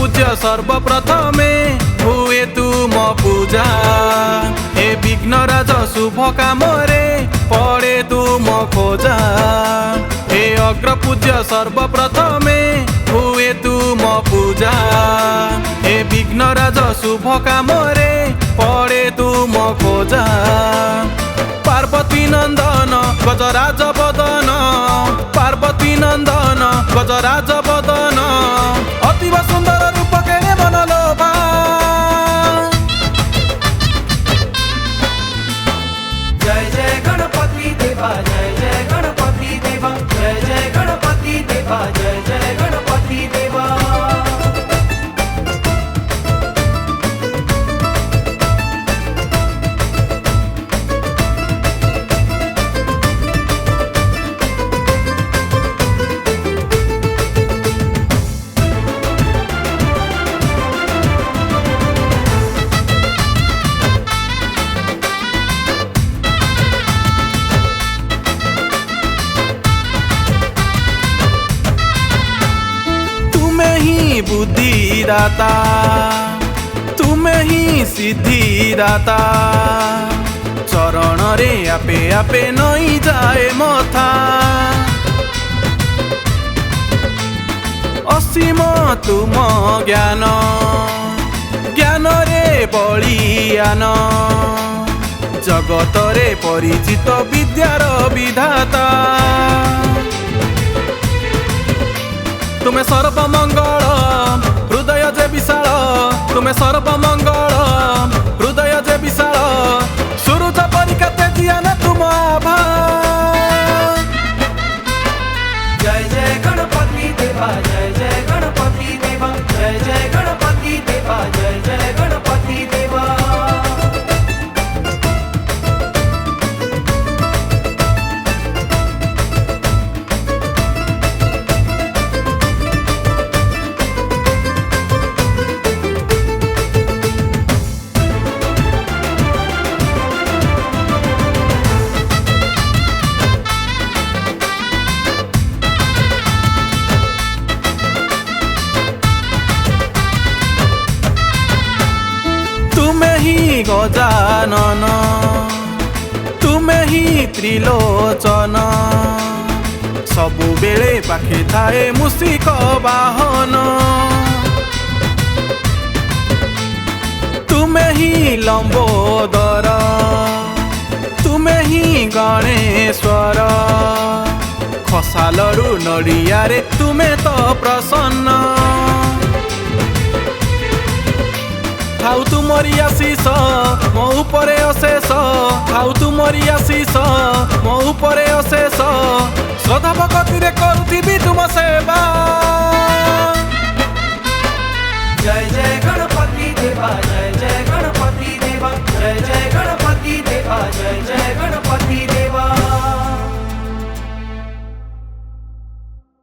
पूज्य सर्वप्रथमे हुए तुम पूजा। हे विघ्नराज शुभ कामरे पड़े तुम खोजा। हे अग्र पूज्य सर्वप्रथमे हुए तुम पूजा। हे विघ्नराज शुभ कामरे पड़े तुम खोजा। पार्वती नंदन गजराज बदन, पार्वती नंदन गजराज बदन, अतीव सुंदर रूप केने मन लोभा। जय जय गणपति देवा, जय जय गणपति देवा, जय जय गणपति देवा, जय जय गणपति देवा। बुद्धि दाता तुम्हें ही सिद्धि दाता, चरण रे आपे आपे नई जाए मथा। असीम तुम ज्ञान, ज्ञान रे बलियान, जगत रे परिचित विद्यार विधाता। तुम्हें सर्वमंगल हृदय जे विशाल, तुम्हें सर्वमंगल हृदय जे विशाल, सूरज परिका तेजिया न तुम आभा। जय जय गणपति देवा, जय जय गणपति देवा, जय जय गणपति देवा, जय जय गणपति देवा। तुम्हें ही गजानन, तुम्हें ही त्रिलोचन, सबु बेले पाखे थाए मूषिक वाहन। तुम्हें ही लंबोदर, तुम्हें ही गणेश्वर, खसालरू नड़िया रे तुम्हें तो प्रसन्न। थाउ तुमरी आशीष मो उपरे अशेष, थाउ तुमरी आशीष मो उपरे अशेष, श्रद्धा भक्ति रे करुथिबी तुम सेवा।